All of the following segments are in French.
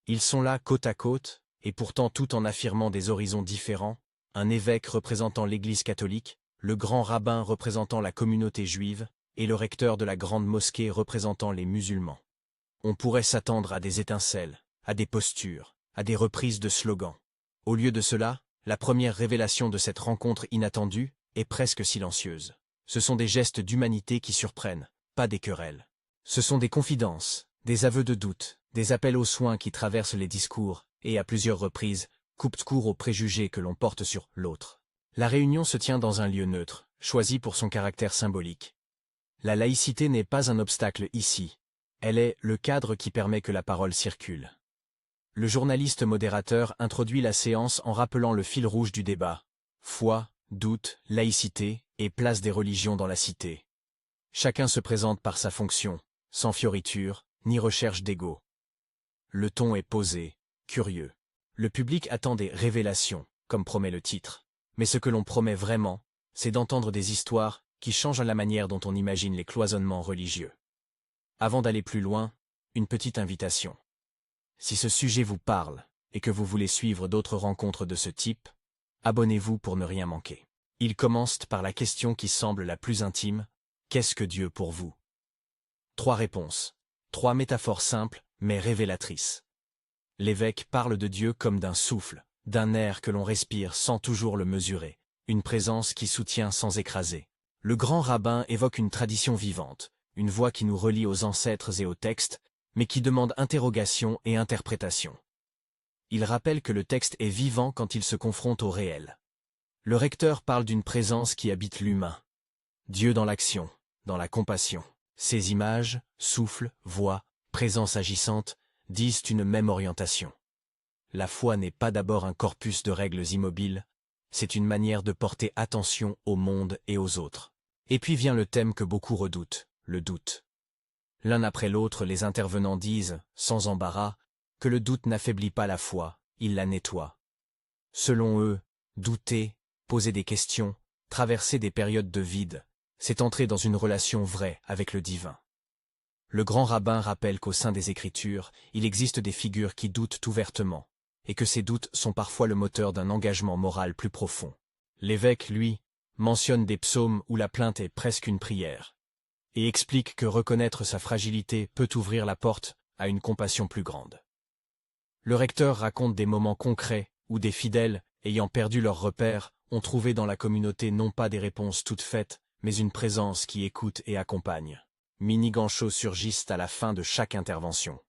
Ils sont là côte à côte, et pourtant tout en affirmant des horizons différents, un évêque représentant l'Église catholique, le grand rabbin représentant la communauté juive, et le recteur de la grande mosquée représentant les musulmans. On pourrait s'attendre à des étincelles, à des postures, à des reprises de slogans. Au lieu de cela, la première révélation de cette rencontre inattendue est presque silencieuse. Ce sont des gestes d'humanité qui surprennent, pas des querelles. Ce sont des confidences, des aveux de doute, des appels aux soins qui traversent les discours et, à plusieurs reprises, coupent court aux préjugés que l'on porte sur l'autre. La réunion se tient dans un lieu neutre, choisi pour son caractère symbolique. La laïcité n'est pas un obstacle ici. Elle est le cadre qui permet que la parole circule. Le journaliste modérateur introduit la séance en rappelant le fil rouge du débat. Foi, doute, laïcité et place des religions dans la cité. Chacun se présente par sa fonction, sans fioriture, ni recherche d'ego. Le ton est posé, curieux. Le public attend des révélations, comme promet le titre. Mais ce que l'on promet vraiment, c'est d'entendre des histoires qui changent la manière dont on imagine les cloisonnements religieux. Avant d'aller plus loin, une petite invitation. Si ce sujet vous parle et que vous voulez suivre d'autres rencontres de ce type, abonnez-vous pour ne rien manquer. Il commence par la question qui semble la plus intime. Qu'est-ce que Dieu pour vous? 3 réponses. 3 métaphores simples, mais révélatrices. L'évêque parle de Dieu comme d'un souffle, d'un air que l'on respire sans toujours le mesurer, une présence qui soutient sans écraser. Le grand rabbin évoque une tradition vivante, une voix qui nous relie aux ancêtres et aux textes, mais qui demande interrogation et interprétation. Il rappelle que le texte est vivant quand il se confronte au réel. Le recteur parle d'une présence qui habite l'humain. Dieu dans l'action, dans la compassion. Ces images, souffle, voix, présence agissante, disent une même orientation. La foi n'est pas d'abord un corpus de règles immobiles, c'est une manière de porter attention au monde et aux autres. Et puis vient le thème que beaucoup redoutent, le doute. L'un après l'autre, les intervenants disent, sans embarras, que le doute n'affaiblit pas la foi, il la nettoie. Selon eux, douter, poser des questions, traverser des périodes de vide, c'est entrer dans une relation vraie avec le divin. Le grand rabbin rappelle qu'au sein des Écritures, il existe des figures qui doutent ouvertement, et que ces doutes sont parfois le moteur d'un engagement moral plus profond. L'évêque, lui, mentionne des psaumes où la plainte est presque une prière, et explique que reconnaître sa fragilité peut ouvrir la porte à une compassion plus grande. Le recteur raconte des moments concrets où des fidèles, ayant perdu leurs repères, ont trouvé dans la communauté non pas des réponses toutes faites, mais une présence qui écoute et accompagne. Mini-ganchots surgissent à la fin de chaque intervention.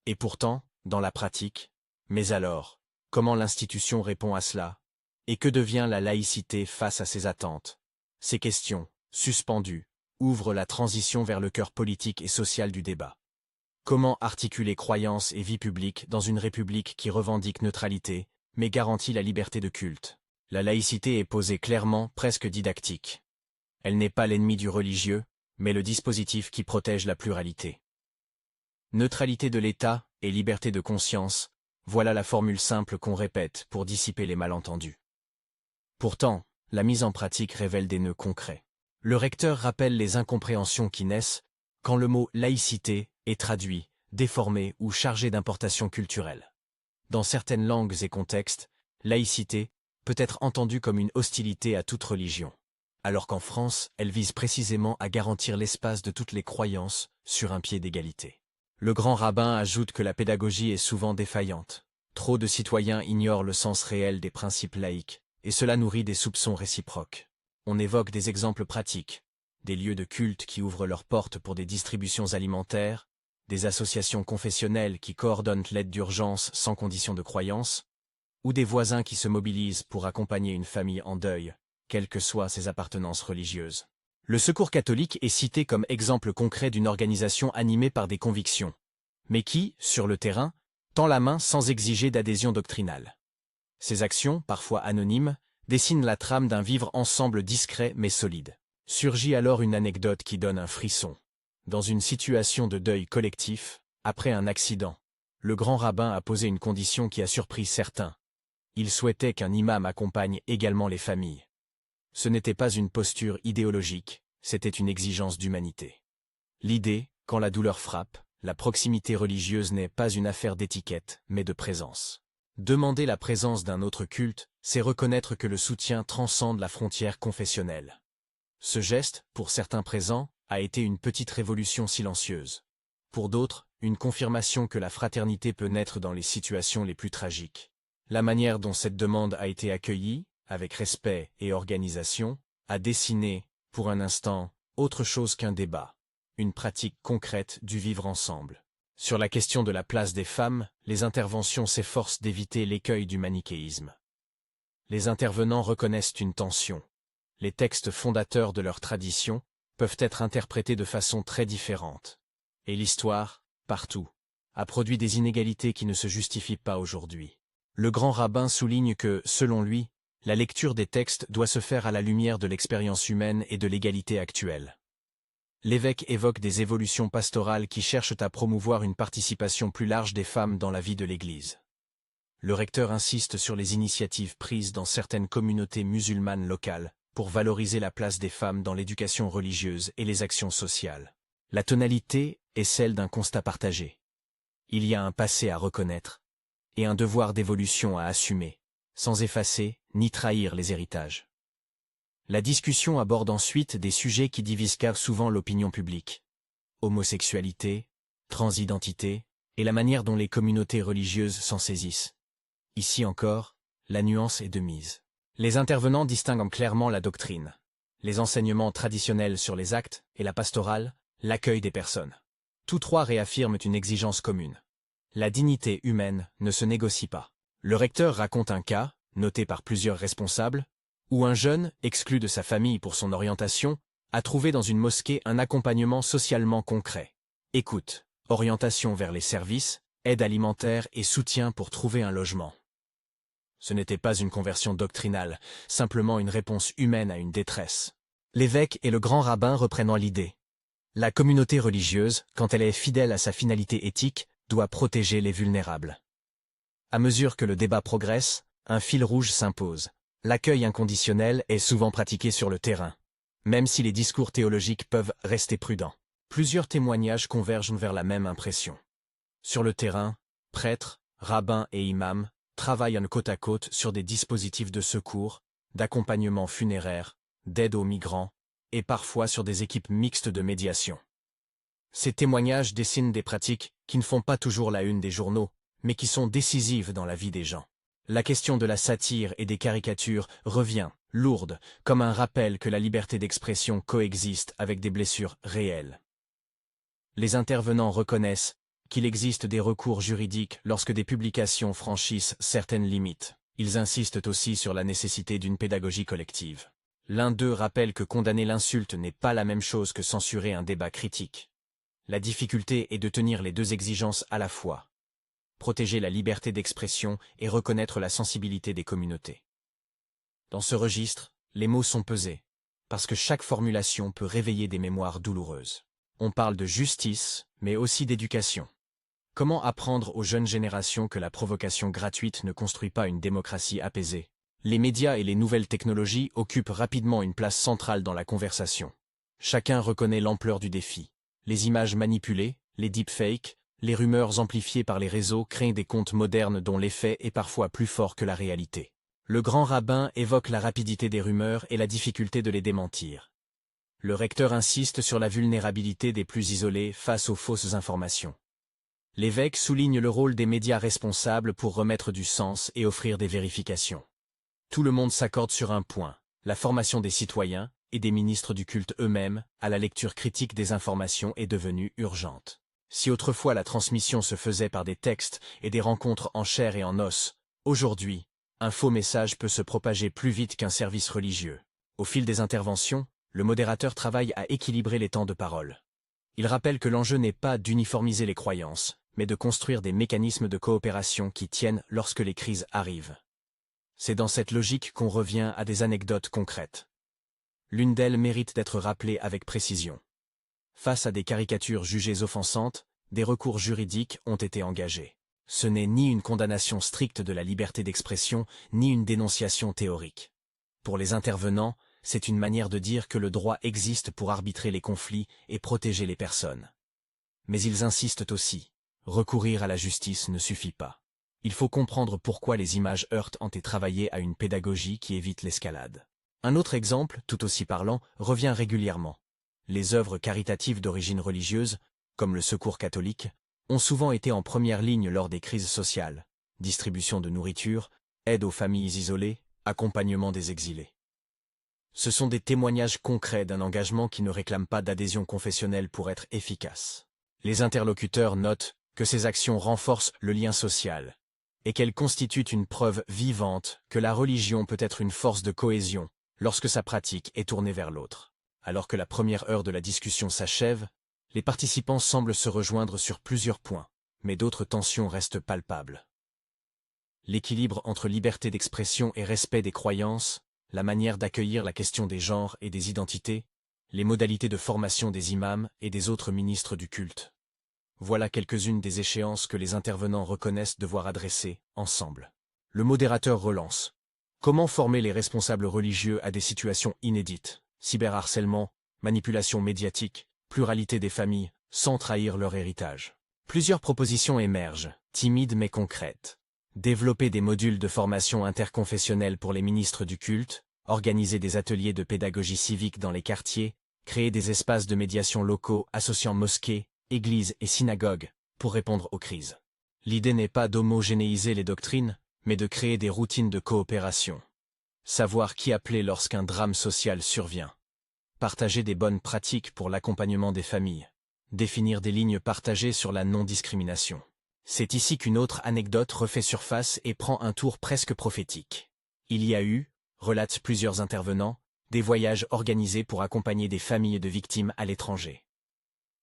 Et pourtant, dans la pratique, mais alors, comment l'institution répond à cela? Et que devient la laïcité face à ces attentes? Ces questions, suspendues, ouvrent la transition vers le cœur politique et social du débat. Comment articuler croyance et vie publique dans une république qui revendique neutralité, mais garantit la liberté de culte? La laïcité est posée clairement, presque didactique. Elle n'est pas l'ennemi du religieux, mais le dispositif qui protège la pluralité. Neutralité de l'État et liberté de conscience, voilà la formule simple qu'on répète pour dissiper les malentendus. Pourtant, la mise en pratique révèle des nœuds concrets. Le recteur rappelle les incompréhensions qui naissent quand le mot « laïcité » est traduit, déformé ou chargé d'importation culturelle. Dans certaines langues et contextes, laïcité peut être entendue comme une hostilité à toute religion, alors qu'en France, elle vise précisément à garantir l'espace de toutes les croyances sur un pied d'égalité. Le grand rabbin ajoute que la pédagogie est souvent défaillante. Trop de citoyens ignorent le sens réel des principes laïques, et cela nourrit des soupçons réciproques. On évoque des exemples pratiques, des lieux de culte qui ouvrent leurs portes pour des distributions alimentaires, des associations confessionnelles qui coordonnent l'aide d'urgence sans condition de croyance, ou des voisins qui se mobilisent pour accompagner une famille en deuil, quelles que soient ses appartenances religieuses. Le Secours catholique est cité comme exemple concret d'une organisation animée par des convictions, mais qui, sur le terrain, tend la main sans exiger d'adhésion doctrinale. Ces actions, parfois anonymes, dessinent la trame d'un vivre ensemble discret mais solide. Surgit alors une anecdote qui donne un frisson. Dans une situation de deuil collectif, après un accident, le grand rabbin a posé une condition qui a surpris certains. Il souhaitait qu'un imam accompagne également les familles. Ce n'était pas une posture idéologique, c'était une exigence d'humanité. L'idée, quand la douleur frappe, la proximité religieuse n'est pas une affaire d'étiquette, mais de présence. Demander la présence d'un autre culte, c'est reconnaître que le soutien transcende la frontière confessionnelle. Ce geste, pour certains présents, a été une petite révolution silencieuse. Pour d'autres, une confirmation que la fraternité peut naître dans les situations les plus tragiques. La manière dont cette demande a été accueillie, avec respect et organisation, a dessiné, pour un instant, autre chose qu'un débat. Une pratique concrète du vivre ensemble. Sur la question de la place des femmes, les interventions s'efforcent d'éviter l'écueil du manichéisme. Les intervenants reconnaissent une tension. Les textes fondateurs de leur tradition peuvent être interprétés de façon très différente. Et l'histoire, partout, a produit des inégalités qui ne se justifient pas aujourd'hui. Le grand rabbin souligne que, selon lui, la lecture des textes doit se faire à la lumière de l'expérience humaine et de l'égalité actuelle. L'évêque évoque des évolutions pastorales qui cherchent à promouvoir une participation plus large des femmes dans la vie de l'Église. Le recteur insiste sur les initiatives prises dans certaines communautés musulmanes locales pour valoriser la place des femmes dans l'éducation religieuse et les actions sociales. La tonalité est celle d'un constat partagé. Il y a un passé à reconnaître et un devoir d'évolution à assumer, sans effacer ni trahir les héritages. La discussion aborde ensuite des sujets qui divisent souvent l'opinion publique. Homosexualité, transidentité, et la manière dont les communautés religieuses s'en saisissent. Ici encore, la nuance est de mise. Les intervenants distinguent clairement la doctrine, les enseignements traditionnels sur les actes et la pastorale, l'accueil des personnes. Tous trois réaffirment une exigence commune. La dignité humaine ne se négocie pas. Le recteur raconte un cas, noté par plusieurs responsables, où un jeune, exclu de sa famille pour son orientation, a trouvé dans une mosquée un accompagnement socialement concret. Écoute, orientation vers les services, aide alimentaire et soutien pour trouver un logement. Ce n'était pas une conversion doctrinale, simplement une réponse humaine à une détresse. L'évêque et le grand rabbin reprennent l'idée. La communauté religieuse, quand elle est fidèle à sa finalité éthique, doit protéger les vulnérables. À mesure que le débat progresse, un fil rouge s'impose. L'accueil inconditionnel est souvent pratiqué sur le terrain, même si les discours théologiques peuvent rester prudents. Plusieurs témoignages convergent vers la même impression. Sur le terrain, prêtres, rabbins et imams travaillent côte à côte sur des dispositifs de secours, d'accompagnement funéraire, d'aide aux migrants, et parfois sur des équipes mixtes de médiation. Ces témoignages dessinent des pratiques qui ne font pas toujours la une des journaux, mais qui sont décisives dans la vie des gens. La question de la satire et des caricatures revient, lourde, comme un rappel que la liberté d'expression coexiste avec des blessures réelles. Les intervenants reconnaissent qu'il existe des recours juridiques lorsque des publications franchissent certaines limites. Ils insistent aussi sur la nécessité d'une pédagogie collective. L'un d'eux rappelle que condamner l'insulte n'est pas la même chose que censurer un débat critique. La difficulté est de tenir les deux exigences à la fois. Protéger la liberté d'expression et reconnaître la sensibilité des communautés. Dans ce registre, les mots sont pesés, parce que chaque formulation peut réveiller des mémoires douloureuses. On parle de justice, mais aussi d'éducation. Comment apprendre aux jeunes générations que la provocation gratuite ne construit pas une démocratie apaisée? Les médias et les nouvelles technologies occupent rapidement une place centrale dans la conversation. Chacun reconnaît l'ampleur du défi. Les images manipulées, les deepfakes, les rumeurs amplifiées par les réseaux créent des contes modernes dont l'effet est parfois plus fort que la réalité. Le grand rabbin évoque la rapidité des rumeurs et la difficulté de les démentir. Le recteur insiste sur la vulnérabilité des plus isolés face aux fausses informations. L'évêque souligne le rôle des médias responsables pour remettre du sens et offrir des vérifications. Tout le monde s'accorde sur un point, la formation des citoyens et des ministres du culte eux-mêmes à la lecture critique des informations est devenue urgente. Si autrefois la transmission se faisait par des textes et des rencontres en chair et en os, aujourd'hui, un faux message peut se propager plus vite qu'un service religieux. Au fil des interventions, le modérateur travaille à équilibrer les temps de parole. Il rappelle que l'enjeu n'est pas d'uniformiser les croyances, mais de construire des mécanismes de coopération qui tiennent lorsque les crises arrivent. C'est dans cette logique qu'on revient à des anecdotes concrètes. L'une d'elles mérite d'être rappelée avec précision. Face à des caricatures jugées offensantes, des recours juridiques ont été engagés. Ce n'est ni une condamnation stricte de la liberté d'expression, ni une dénonciation théorique. Pour les intervenants, c'est une manière de dire que le droit existe pour arbitrer les conflits et protéger les personnes. Mais ils insistent aussi. Recourir à la justice ne suffit pas. Il faut comprendre pourquoi les images heurtent et travailler à une pédagogie qui évite l'escalade. Un autre exemple, tout aussi parlant, revient régulièrement. Les œuvres caritatives d'origine religieuse, comme le Secours catholique, ont souvent été en première ligne lors des crises sociales, distribution de nourriture, aide aux familles isolées, accompagnement des exilés. Ce sont des témoignages concrets d'un engagement qui ne réclame pas d'adhésion confessionnelle pour être efficace. Les interlocuteurs notent que ces actions renforcent le lien social et qu'elles constituent une preuve vivante que la religion peut être une force de cohésion lorsque sa pratique est tournée vers l'autre. Alors que la première heure de la discussion s'achève, les participants semblent se rejoindre sur plusieurs points, mais d'autres tensions restent palpables. L'équilibre entre liberté d'expression et respect des croyances, la manière d'accueillir la question des genres et des identités, les modalités de formation des imams et des autres ministres du culte. Voilà quelques-unes des échéances que les intervenants reconnaissent devoir adresser, ensemble. Le modérateur relance. Comment former les responsables religieux à des situations inédites, cyberharcèlement, manipulation médiatique, pluralité des familles, sans trahir leur héritage? Plusieurs propositions émergent, timides mais concrètes. Développer des modules de formation interconfessionnelle pour les ministres du culte, organiser des ateliers de pédagogie civique dans les quartiers, créer des espaces de médiation locaux associant mosquées, églises et synagogues, pour répondre aux crises. L'idée n'est pas d'homogénéiser les doctrines, mais de créer des routines de coopération. Savoir qui appeler lorsqu'un drame social survient. Partager des bonnes pratiques pour l'accompagnement des familles. Définir des lignes partagées sur la non-discrimination. C'est ici qu'une autre anecdote refait surface et prend un tour presque prophétique. Il y a eu, relatent plusieurs intervenants, des voyages organisés pour accompagner des familles de victimes à l'étranger.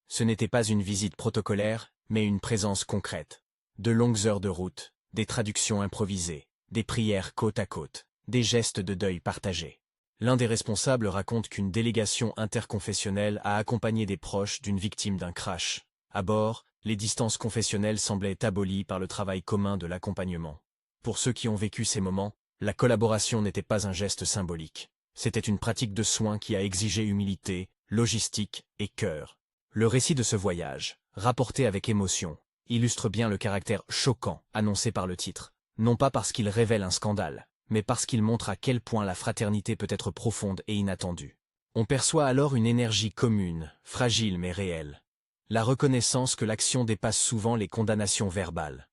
Ce n'était pas une visite protocolaire, mais une présence concrète. De longues heures de route, des traductions improvisées, des prières côte à côte, des gestes de deuil partagés. L'un des responsables raconte qu'une délégation interconfessionnelle a accompagné des proches d'une victime d'un crash. À bord, les distances confessionnelles semblaient abolies par le travail commun de l'accompagnement. Pour ceux qui ont vécu ces moments, la collaboration n'était pas un geste symbolique. C'était une pratique de soins qui a exigé humilité, logistique et cœur. Le récit de ce voyage, rapporté avec émotion, illustre bien le caractère choquant annoncé par le titre, non pas parce qu'il révèle un scandale, mais parce qu'il montre à quel point la fraternité peut être profonde et inattendue. On perçoit alors une énergie commune, fragile mais réelle. La reconnaissance que l'action dépasse souvent les condamnations verbales.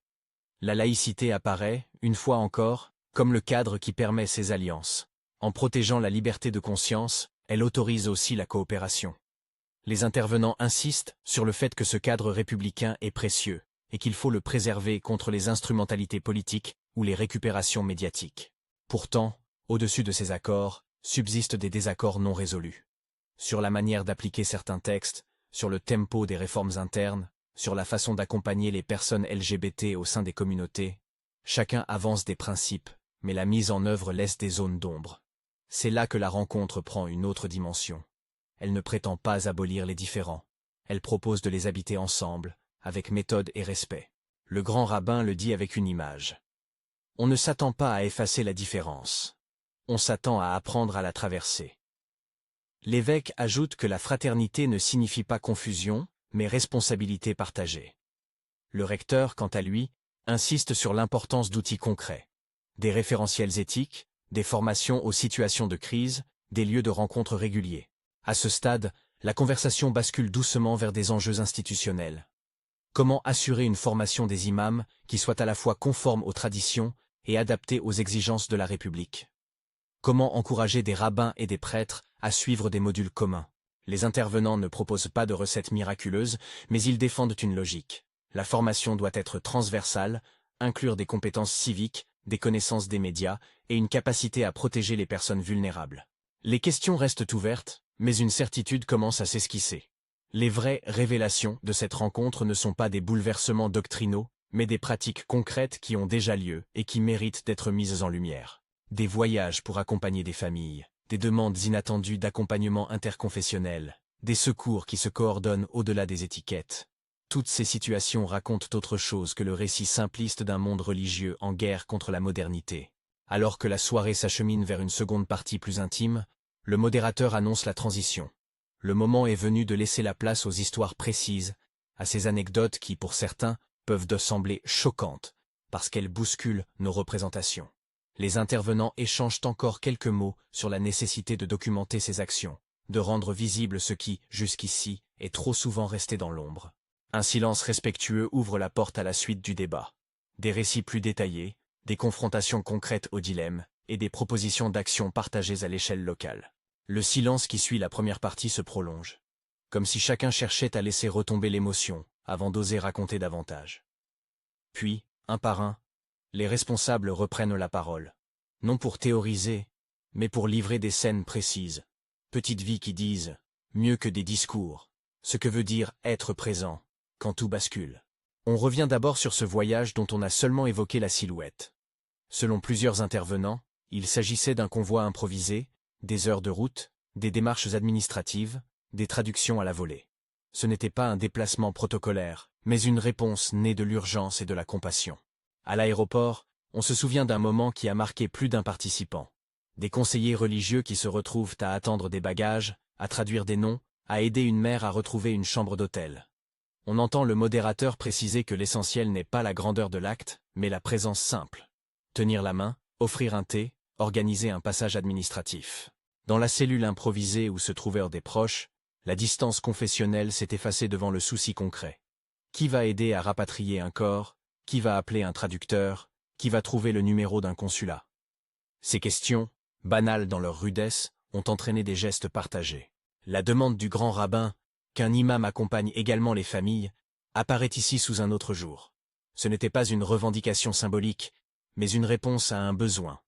La laïcité apparaît, une fois encore, comme le cadre qui permet ces alliances. En protégeant la liberté de conscience, elle autorise aussi la coopération. Les intervenants insistent sur le fait que ce cadre républicain est précieux, et qu'il faut le préserver contre les instrumentalités politiques ou les récupérations médiatiques. Pourtant, au-dessus de ces accords, subsistent des désaccords non résolus. Sur la manière d'appliquer certains textes, sur le tempo des réformes internes, sur la façon d'accompagner les personnes LGBT au sein des communautés, chacun avance des principes, mais la mise en œuvre laisse des zones d'ombre. C'est là que la rencontre prend une autre dimension. Elle ne prétend pas abolir les différends. Elle propose de les habiter ensemble, avec méthode et respect. Le grand rabbin le dit avec une image. On ne s'attend pas à effacer la différence. On s'attend à apprendre à la traverser. L'évêque ajoute que la fraternité ne signifie pas confusion, mais responsabilité partagée. Le recteur, quant à lui, insiste sur l'importance d'outils concrets. Des référentiels éthiques, des formations aux situations de crise, des lieux de rencontre réguliers. À ce stade, la conversation bascule doucement vers des enjeux institutionnels. Comment assurer une formation des imams qui soit à la fois conforme aux traditions et adaptée aux exigences de la République? Comment encourager des rabbins et des prêtres à suivre des modules communs? Les intervenants ne proposent pas de recettes miraculeuses, mais ils défendent une logique. La formation doit être transversale, inclure des compétences civiques, des connaissances des médias et une capacité à protéger les personnes vulnérables. Les questions restent ouvertes, mais une certitude commence à s'esquisser. Les vraies révélations de cette rencontre ne sont pas des bouleversements doctrinaux, mais des pratiques concrètes qui ont déjà lieu et qui méritent d'être mises en lumière. Des voyages pour accompagner des familles, des demandes inattendues d'accompagnement interconfessionnel, des secours qui se coordonnent au-delà des étiquettes. Toutes ces situations racontent autre chose que le récit simpliste d'un monde religieux en guerre contre la modernité. Alors que la soirée s'achemine vers une seconde partie plus intime, le modérateur annonce la transition. Le moment est venu de laisser la place aux histoires précises, à ces anecdotes qui, pour certains, peuvent sembler choquantes, parce qu'elles bousculent nos représentations. Les intervenants échangent encore quelques mots sur la nécessité de documenter ces actions, de rendre visible ce qui, jusqu'ici, est trop souvent resté dans l'ombre. Un silence respectueux ouvre la porte à la suite du débat. Des récits plus détaillés, des confrontations concrètes aux dilemmes, et des propositions d'action partagées à l'échelle locale. Le silence qui suit la première partie se prolonge, comme si chacun cherchait à laisser retomber l'émotion, avant d'oser raconter davantage. Puis, un par un, les responsables reprennent la parole, non pour théoriser, mais pour livrer des scènes précises, petites vies qui disent, mieux que des discours, ce que veut dire être présent, quand tout bascule. On revient d'abord sur ce voyage dont on a seulement évoqué la silhouette. Selon plusieurs intervenants, il s'agissait d'un convoi improvisé, des heures de route, des démarches administratives, des traductions à la volée. Ce n'était pas un déplacement protocolaire, mais une réponse née de l'urgence et de la compassion. À l'aéroport, on se souvient d'un moment qui a marqué plus d'un participant. Des conseillers religieux qui se retrouvent à attendre des bagages, à traduire des noms, à aider une mère à retrouver une chambre d'hôtel. On entend le modérateur préciser que l'essentiel n'est pas la grandeur de l'acte, mais la présence simple. Tenir la main, offrir un thé, organiser un passage administratif. Dans la cellule improvisée où se trouvaient des proches, la distance confessionnelle s'est effacée devant le souci concret. Qui va aider à rapatrier un corps? Qui va appeler un traducteur? Qui va trouver le numéro d'un consulat? Ces questions, banales dans leur rudesse, ont entraîné des gestes partagés. La demande du grand rabbin, qu'un imam accompagne également les familles, apparaît ici sous un autre jour. Ce n'était pas une revendication symbolique, mais une réponse à un besoin.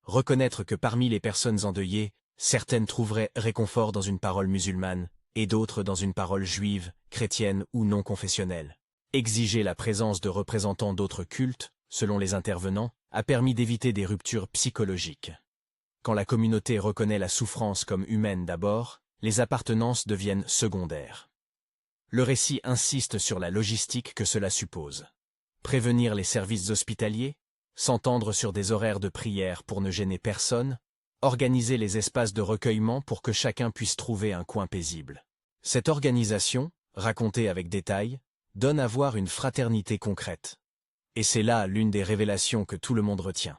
Reconnaître que parmi les personnes endeuillées, certaines trouveraient réconfort dans une parole musulmane, et d'autres dans une parole juive, chrétienne ou non confessionnelle. Exiger la présence de représentants d'autres cultes, selon les intervenants, a permis d'éviter des ruptures psychologiques. Quand la communauté reconnaît la souffrance comme humaine d'abord, les appartenances deviennent secondaires. Le récit insiste sur la logistique que cela suppose. Prévenir les services hospitaliers, s'entendre sur des horaires de prière pour ne gêner personne, organiser les espaces de recueillement pour que chacun puisse trouver un coin paisible. Cette organisation, racontée avec détail, donne à voir une fraternité concrète. Et c'est là l'une des révélations que tout le monde retient.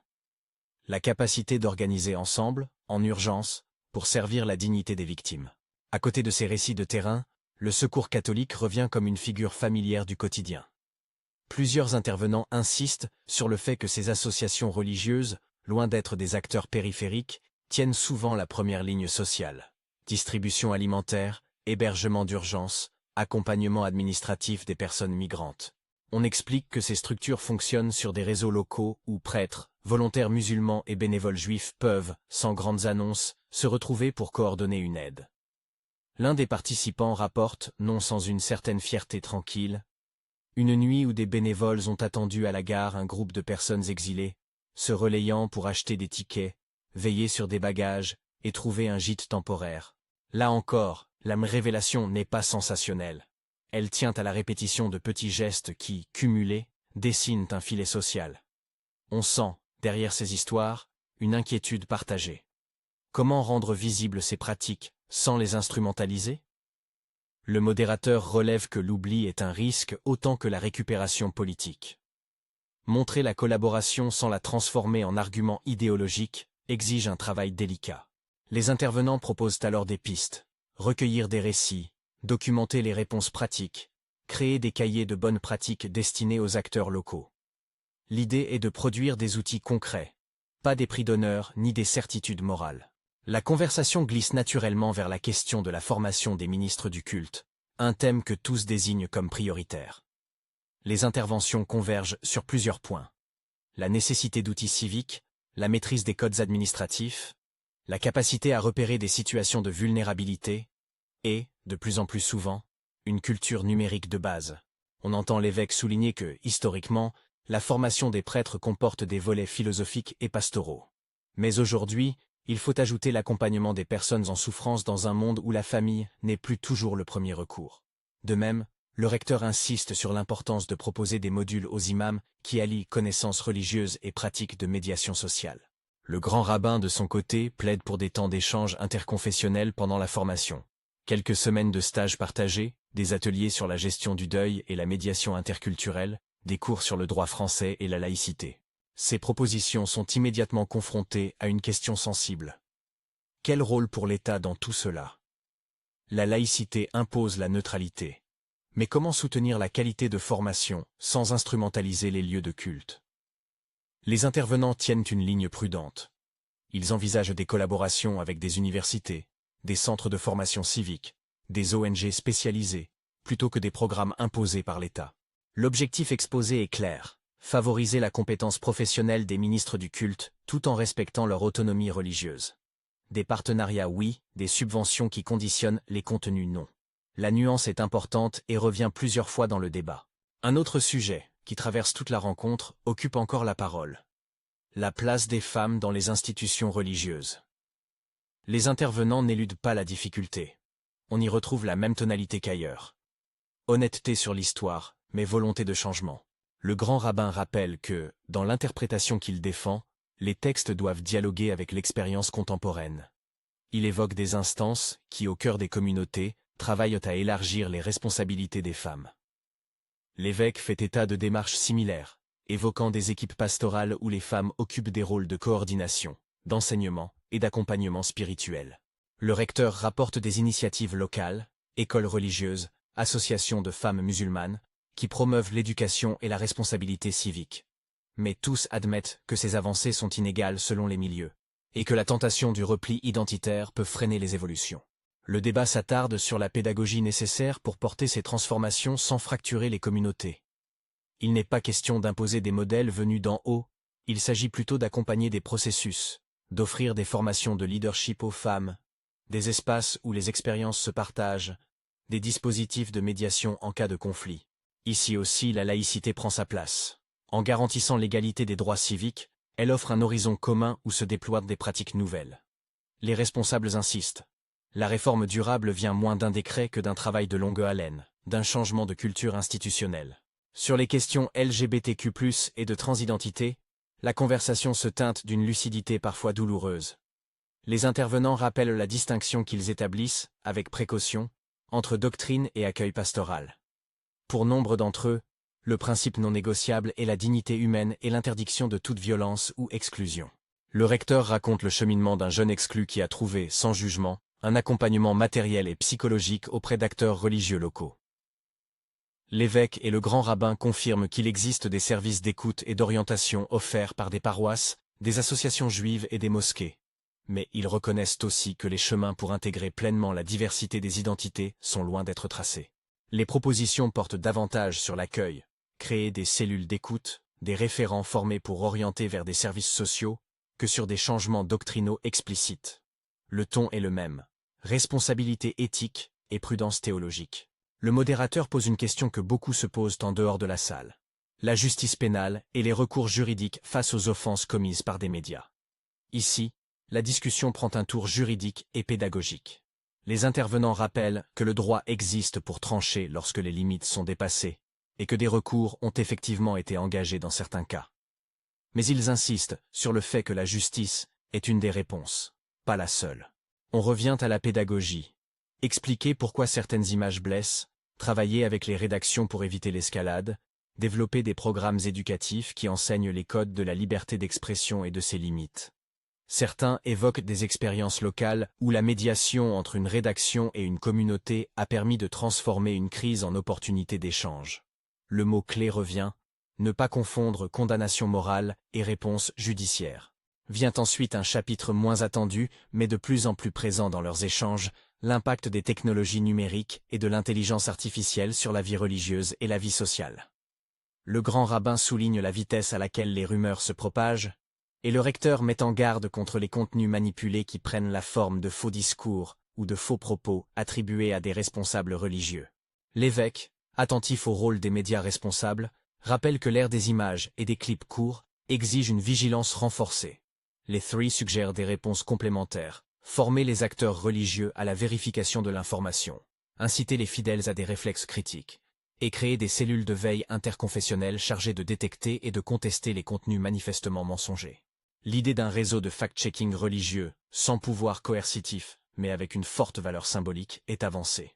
La capacité d'organiser ensemble, en urgence, pour servir la dignité des victimes. À côté de ces récits de terrain, le secours catholique revient comme une figure familière du quotidien. Plusieurs intervenants insistent sur le fait que ces associations religieuses, loin d'être des acteurs périphériques, tiennent souvent la première ligne sociale. Distribution alimentaire, hébergement d'urgence, accompagnement administratif des personnes migrantes. On explique que ces structures fonctionnent sur des réseaux locaux où prêtres, volontaires musulmans et bénévoles juifs peuvent, sans grandes annonces, se retrouver pour coordonner une aide. L'un des participants rapporte, non sans une certaine fierté tranquille, une nuit où des bénévoles ont attendu à la gare un groupe de personnes exilées, se relayant pour acheter des tickets, veiller sur des bagages et trouver un gîte temporaire. Là encore, la révélation n'est pas sensationnelle. Elle tient à la répétition de petits gestes qui, cumulés, dessinent un filet social. On sent, derrière ces histoires, une inquiétude partagée. Comment rendre visibles ces pratiques, sans les instrumentaliser? Le modérateur relève que l'oubli est un risque autant que la récupération politique. Montrer la collaboration sans la transformer en argument idéologique exige un travail délicat. Les intervenants proposent alors des pistes, recueillir des récits, documenter les réponses pratiques, créer des cahiers de bonnes pratiques destinés aux acteurs locaux. L'idée est de produire des outils concrets, pas des prix d'honneur ni des certitudes morales. La conversation glisse naturellement vers la question de la formation des ministres du culte, un thème que tous désignent comme prioritaire. Les interventions convergent sur plusieurs points. La nécessité d'outils civiques, la maîtrise des codes administratifs, la capacité à repérer des situations de vulnérabilité et, de plus en plus souvent, une culture numérique de base. On entend l'évêque souligner que, historiquement, la formation des prêtres comporte des volets philosophiques et pastoraux. Mais aujourd'hui, il faut ajouter l'accompagnement des personnes en souffrance dans un monde où la famille n'est plus toujours le premier recours. De même, le recteur insiste sur l'importance de proposer des modules aux imams qui allient connaissances religieuses et pratiques de médiation sociale. Le grand rabbin, de son côté, plaide pour des temps d'échange interconfessionnels pendant la formation. Quelques semaines de stages partagés, des ateliers sur la gestion du deuil et la médiation interculturelle, des cours sur le droit français et la laïcité. Ces propositions sont immédiatement confrontées à une question sensible. Quel rôle pour l'État dans tout cela? La laïcité impose la neutralité. Mais comment soutenir la qualité de formation sans instrumentaliser les lieux de culte? Les intervenants tiennent une ligne prudente. Ils envisagent des collaborations avec des universités, des centres de formation civique, des ONG spécialisées, plutôt que des programmes imposés par l'État. L'objectif exposé est clair, favoriser la compétence professionnelle des ministres du culte tout en respectant leur autonomie religieuse. Des partenariats oui, des subventions qui conditionnent les contenus non. La nuance est importante et revient plusieurs fois dans le débat. Un autre sujet, qui traverse toute la rencontre, occupe encore la parole. La place des femmes dans les institutions religieuses. Les intervenants n'éludent pas la difficulté. On y retrouve la même tonalité qu'ailleurs. Honnêteté sur l'histoire, mais volonté de changement. Le grand rabbin rappelle que, dans l'interprétation qu'il défend, les textes doivent dialoguer avec l'expérience contemporaine. Il évoque des instances qui, au cœur des communautés, travaillent à élargir les responsabilités des femmes. L'évêque fait état de démarches similaires, évoquant des équipes pastorales où les femmes occupent des rôles de coordination, d'enseignement et d'accompagnement spirituel. Le recteur rapporte des initiatives locales, écoles religieuses, associations de femmes musulmanes, qui promeuvent l'éducation et la responsabilité civique. Mais tous admettent que ces avancées sont inégales selon les milieux, et que la tentation du repli identitaire peut freiner les évolutions. Le débat s'attarde sur la pédagogie nécessaire pour porter ces transformations sans fracturer les communautés. Il n'est pas question d'imposer des modèles venus d'en haut, il s'agit plutôt d'accompagner des processus, d'offrir des formations de leadership aux femmes, des espaces où les expériences se partagent, des dispositifs de médiation en cas de conflit. Ici aussi, la laïcité prend sa place. En garantissant l'égalité des droits civiques, elle offre un horizon commun où se déploient des pratiques nouvelles. Les responsables insistent. La réforme durable vient moins d'un décret que d'un travail de longue haleine, d'un changement de culture institutionnelle. Sur les questions LGBTQ+, et de transidentité, la conversation se teinte d'une lucidité parfois douloureuse. Les intervenants rappellent la distinction qu'ils établissent, avec précaution, entre doctrine et accueil pastoral. Pour nombre d'entre eux, le principe non négociable est la dignité humaine et l'interdiction de toute violence ou exclusion. Le recteur raconte le cheminement d'un jeune exclu qui a trouvé, sans jugement, un accompagnement matériel et psychologique auprès d'acteurs religieux locaux. L'évêque et le grand rabbin confirment qu'il existe des services d'écoute et d'orientation offerts par des paroisses, des associations juives et des mosquées. Mais ils reconnaissent aussi que les chemins pour intégrer pleinement la diversité des identités sont loin d'être tracés. Les propositions portent davantage sur l'accueil, créer des cellules d'écoute, des référents formés pour orienter vers des services sociaux, que sur des changements doctrinaux explicites. Le ton est le même. Responsabilité éthique et prudence théologique. Le modérateur pose une question que beaucoup se posent en dehors de la salle. La justice pénale et les recours juridiques face aux offenses commises par des médias. Ici, la discussion prend un tour juridique et pédagogique. Les intervenants rappellent que le droit existe pour trancher lorsque les limites sont dépassées, et que des recours ont effectivement été engagés dans certains cas. Mais ils insistent sur le fait que la justice est une des réponses, pas la seule. On revient à la pédagogie. Expliquer pourquoi certaines images blessent, travailler avec les rédactions pour éviter l'escalade, développer des programmes éducatifs qui enseignent les codes de la liberté d'expression et de ses limites. Certains évoquent des expériences locales où la médiation entre une rédaction et une communauté a permis de transformer une crise en opportunité d'échange. Le mot-clé revient, ne pas confondre condamnation morale et réponse judiciaire. Vient ensuite un chapitre moins attendu, mais de plus en plus présent dans leurs échanges, l'impact des technologies numériques et de l'intelligence artificielle sur la vie religieuse et la vie sociale. Le grand rabbin souligne la vitesse à laquelle les rumeurs se propagent, et le recteur met en garde contre les contenus manipulés qui prennent la forme de faux discours ou de faux propos attribués à des responsables religieux. L'évêque, attentif au rôle des médias responsables, rappelle que l'ère des images et des clips courts exige une vigilance renforcée. Les Three suggèrent des réponses complémentaires, former les acteurs religieux à la vérification de l'information, inciter les fidèles à des réflexes critiques, et créer des cellules de veille interconfessionnelles chargées de détecter et de contester les contenus manifestement mensongers. L'idée d'un réseau de fact-checking religieux, sans pouvoir coercitif, mais avec une forte valeur symbolique, est avancée.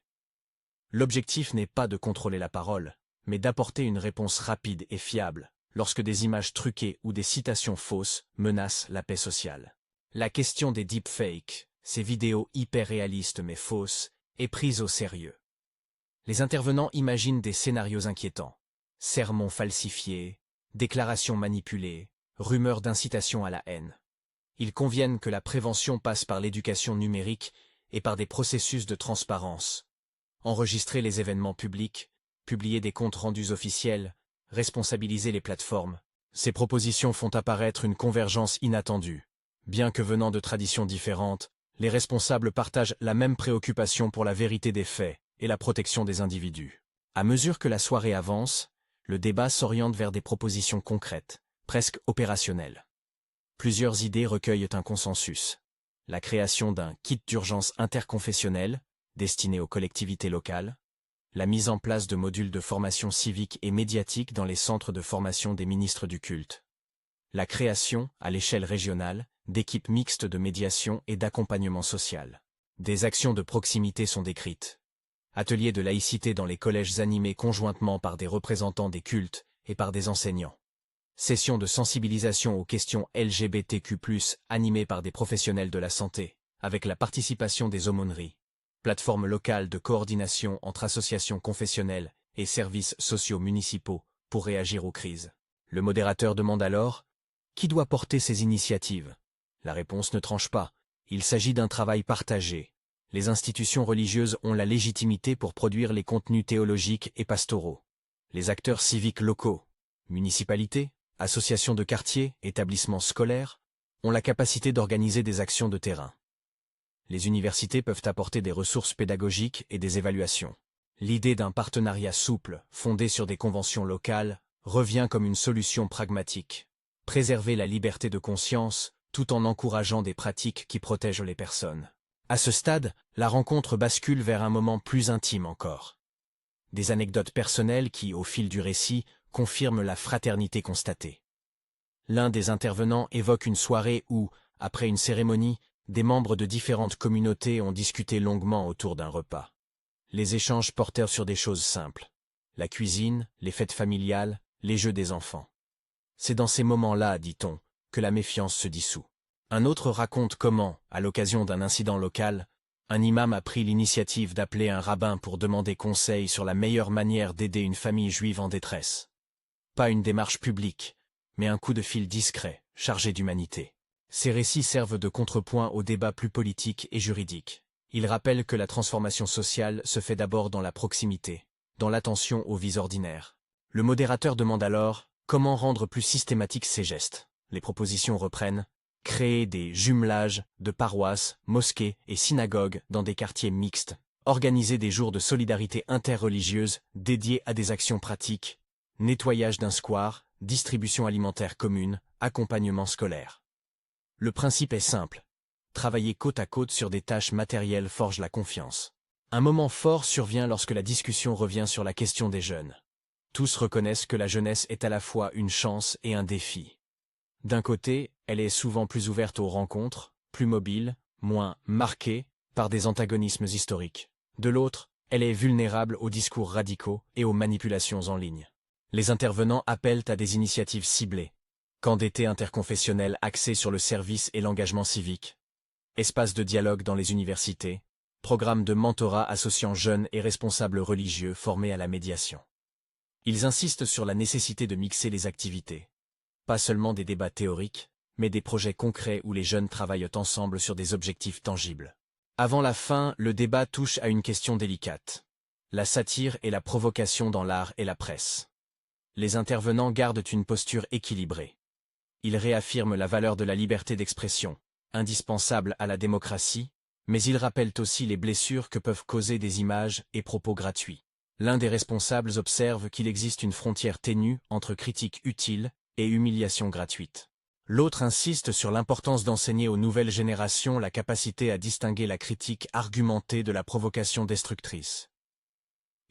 L'objectif n'est pas de contrôler la parole, mais d'apporter une réponse rapide et fiable, lorsque des images truquées ou des citations fausses menacent la paix sociale. La question des deepfakes, ces vidéos hyper réalistes mais fausses, est prise au sérieux. Les intervenants imaginent des scénarios inquiétants. Sermons falsifiés, déclarations manipulées, rumeurs d'incitation à la haine. Ils conviennent que la prévention passe par l'éducation numérique et par des processus de transparence. Enregistrer les événements publics, publier des comptes rendus officiels, responsabiliser les plateformes. Ces propositions font apparaître une convergence inattendue. Bien que venant de traditions différentes, les responsables partagent la même préoccupation pour la vérité des faits et la protection des individus. À mesure que la soirée avance, le débat s'oriente vers des propositions concrètes, presque opérationnelles. Plusieurs idées recueillent un consensus. La création d'un kit d'urgence interconfessionnel, destiné aux collectivités locales, la mise en place de modules de formation civique et médiatique dans les centres de formation des ministres du culte, la création, à l'échelle régionale, d'équipes mixtes de médiation et d'accompagnement social. Des actions de proximité sont décrites. Ateliers de laïcité dans les collèges animés conjointement par des représentants des cultes et par des enseignants. Sessions de sensibilisation aux questions LGBTQ+, animées par des professionnels de la santé, avec la participation des aumôneries. Plateforme locale de coordination entre associations confessionnelles et services sociaux municipaux pour réagir aux crises. Le modérateur demande alors « Qui doit porter ces initiatives ?» La réponse ne tranche pas. Il s'agit d'un travail partagé. Les institutions religieuses ont la légitimité pour produire les contenus théologiques et pastoraux. Les acteurs civiques locaux, municipalités, associations de quartier, établissements scolaires, ont la capacité d'organiser des actions de terrain. Les universités peuvent apporter des ressources pédagogiques et des évaluations. L'idée d'un partenariat souple, fondé sur des conventions locales, revient comme une solution pragmatique. Préserver la liberté de conscience, tout en encourageant des pratiques qui protègent les personnes. À ce stade, la rencontre bascule vers un moment plus intime encore. Des anecdotes personnelles qui, au fil du récit, confirment la fraternité constatée. L'un des intervenants évoque une soirée où, après une cérémonie, des membres de différentes communautés ont discuté longuement autour d'un repas. Les échanges portèrent sur des choses simples. La cuisine, les fêtes familiales, les jeux des enfants. C'est dans ces moments-là, dit-on, que la méfiance se dissout. Un autre raconte comment, à l'occasion d'un incident local, un imam a pris l'initiative d'appeler un rabbin pour demander conseil sur la meilleure manière d'aider une famille juive en détresse. Pas une démarche publique, mais un coup de fil discret, chargé d'humanité. Ces récits servent de contrepoint au débat plus politique et juridique. Ils rappellent que la transformation sociale se fait d'abord dans la proximité, dans l'attention aux vies ordinaires. Le modérateur demande alors comment rendre plus systématiques ces gestes. Les propositions reprennent créer des jumelages de paroisses, mosquées et synagogues dans des quartiers mixtes, organiser des jours de solidarité interreligieuse dédiés à des actions pratiques, nettoyage d'un square, distribution alimentaire commune, accompagnement scolaire. Le principe est simple. Travailler côte à côte sur des tâches matérielles forge la confiance. Un moment fort survient lorsque la discussion revient sur la question des jeunes. Tous reconnaissent que la jeunesse est à la fois une chance et un défi. D'un côté, elle est souvent plus ouverte aux rencontres, plus mobile, moins marquée par des antagonismes historiques. De l'autre, elle est vulnérable aux discours radicaux et aux manipulations en ligne. Les intervenants appellent à des initiatives ciblées. Camps d'été interconfessionnels axés sur le service et l'engagement civique. Espaces de dialogue dans les universités. Programmes de mentorat associant jeunes et responsables religieux formés à la médiation. Ils insistent sur la nécessité de mixer les activités. Pas seulement des débats théoriques, mais des projets concrets où les jeunes travaillent ensemble sur des objectifs tangibles. Avant la fin, le débat touche à une question délicate. La satire et la provocation dans l'art et la presse. Les intervenants gardent une posture équilibrée. Ils réaffirment la valeur de la liberté d'expression, indispensable à la démocratie, mais ils rappellent aussi les blessures que peuvent causer des images et propos gratuits. L'un des responsables observe qu'il existe une frontière ténue entre critique utile et humiliation gratuite. L'autre insiste sur l'importance d'enseigner aux nouvelles générations la capacité à distinguer la critique argumentée de la provocation destructrice.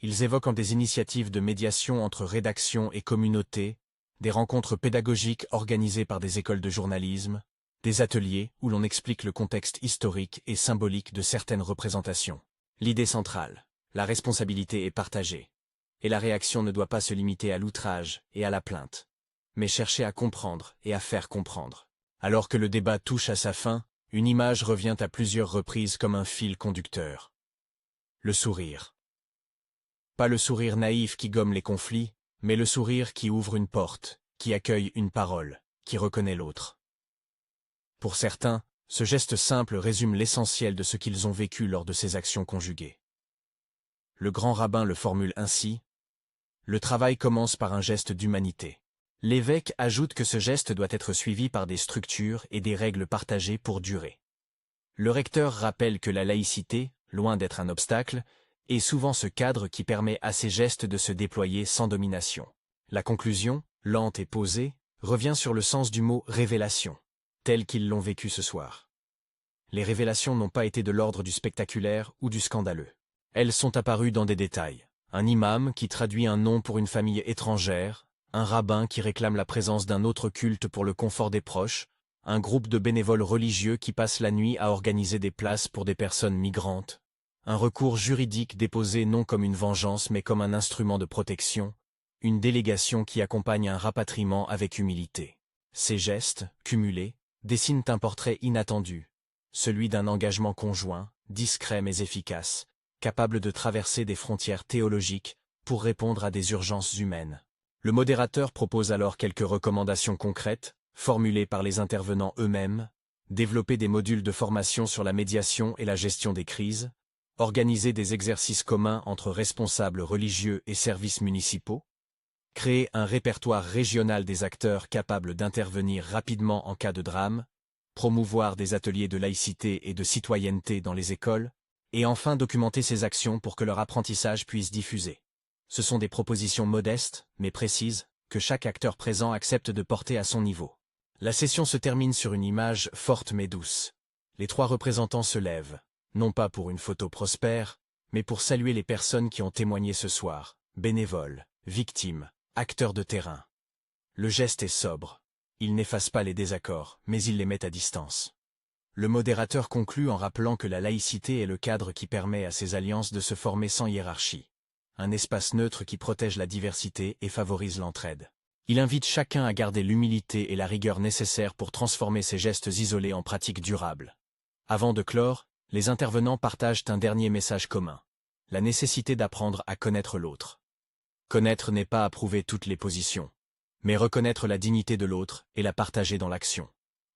Ils évoquent des initiatives de médiation entre rédaction et communauté, des rencontres pédagogiques organisées par des écoles de journalisme, Des ateliers où l'on explique le contexte historique et symbolique de certaines représentations. L'idée centrale, la responsabilité est partagée. Et la réaction ne doit pas se limiter à l'outrage et à la plainte, mais chercher à comprendre et à faire comprendre. Alors que le débat touche à sa fin, une image revient à plusieurs reprises comme un fil conducteur. Le sourire. Pas le sourire naïf qui gomme les conflits, mais le sourire qui ouvre une porte, qui accueille une parole, qui reconnaît l'autre. Pour certains, ce geste simple résume l'essentiel de ce qu'ils ont vécu lors de ces actions conjuguées. Le grand rabbin le formule ainsi: le travail commence par un geste d'humanité. L'évêque ajoute que ce geste doit être suivi par des structures et des règles partagées pour durer. Le recteur rappelle que la laïcité, loin d'être un obstacle, est souvent ce cadre qui permet à ces gestes de se déployer sans domination. La conclusion, lente et posée, revient sur le sens du mot « révélation », tel qu'ils l'ont vécu ce soir. Les révélations n'ont pas été de l'ordre du spectaculaire ou du scandaleux. Elles sont apparues dans des détails. Un imam qui traduit un nom pour une famille étrangère, un rabbin qui réclame la présence d'un autre culte pour le confort des proches, un groupe de bénévoles religieux qui passent la nuit à organiser des places pour des personnes migrantes, un recours juridique déposé non comme une vengeance mais comme un instrument de protection, une délégation qui accompagne un rapatriement avec humilité. Ces gestes, cumulés, dessinent un portrait inattendu, celui d'un engagement conjoint, discret mais efficace, capable de traverser des frontières théologiques pour répondre à des urgences humaines. Le modérateur propose alors quelques recommandations concrètes, formulées par les intervenants eux-mêmes: développer des modules de formation sur la médiation et la gestion des crises, organiser des exercices communs entre responsables religieux et services municipaux, créer un répertoire régional des acteurs capables d'intervenir rapidement en cas de drame, promouvoir des ateliers de laïcité et de citoyenneté dans les écoles, et enfin documenter ces actions pour que leur apprentissage puisse diffuser. Ce sont des propositions modestes, mais précises, que chaque acteur présent accepte de porter à son niveau. La session se termine sur une image forte mais douce. Les trois représentants se lèvent, non pas pour une photo prospère, mais pour saluer les personnes qui ont témoigné ce soir, bénévoles, victimes, acteurs de terrain. Le geste est sobre. Il n'efface pas les désaccords, mais il les met à distance. Le modérateur conclut en rappelant que la laïcité est le cadre qui permet à ces alliances de se former sans hiérarchie. Un espace neutre qui protège la diversité et favorise l'entraide. Il invite chacun à garder l'humilité et la rigueur nécessaires pour transformer ces gestes isolés en pratiques durables. Avant de clore, les intervenants partagent un dernier message commun: la nécessité d'apprendre à connaître l'autre. Connaître n'est pas approuver toutes les positions, mais reconnaître la dignité de l'autre et la partager dans l'action.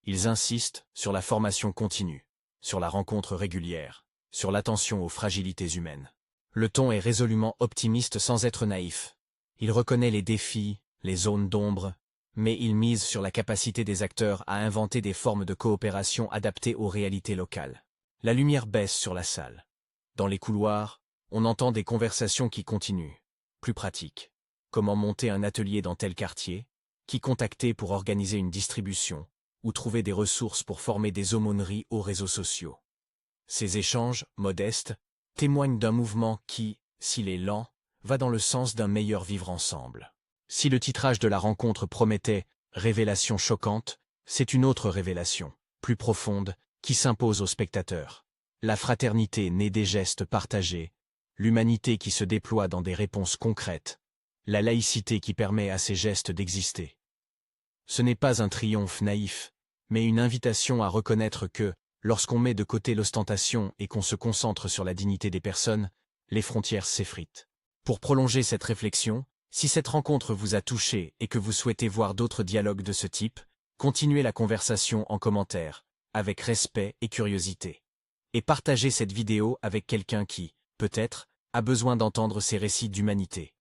Ils insistent sur la formation continue, sur la rencontre régulière, sur l'attention aux fragilités humaines. Le ton est résolument optimiste sans être naïf. Il reconnaît les défis, les zones d'ombre, mais il mise sur la capacité des acteurs à inventer des formes de coopération adaptées aux réalités locales. La lumière baisse sur la salle. Dans les couloirs, on entend des conversations qui continuent, plus pratiques. Comment monter un atelier dans tel quartier? Qui contacter pour organiser une distribution? Ou trouver des ressources pour former des aumôneries aux réseaux sociaux? Ces échanges, modestes, témoignent d'un mouvement qui, s'il est lent, va dans le sens d'un meilleur vivre ensemble. Si le titrage de la rencontre promettait « révélation choquante », c'est une autre révélation, plus profonde, qui s'impose aux spectateurs. La fraternité née des gestes partagés, l'humanité qui se déploie dans des réponses concrètes, la laïcité qui permet à ces gestes d'exister. Ce n'est pas un triomphe naïf, mais une invitation à reconnaître que, lorsqu'on met de côté l'ostentation et qu'on se concentre sur la dignité des personnes, les frontières s'effritent. Pour prolonger cette réflexion, si cette rencontre vous a touché et que vous souhaitez voir d'autres dialogues de ce type, continuez la conversation en commentaire, avec respect et curiosité. Et partagez cette vidéo avec quelqu'un qui, peut-être, a besoin d'entendre ces récits d'humanité.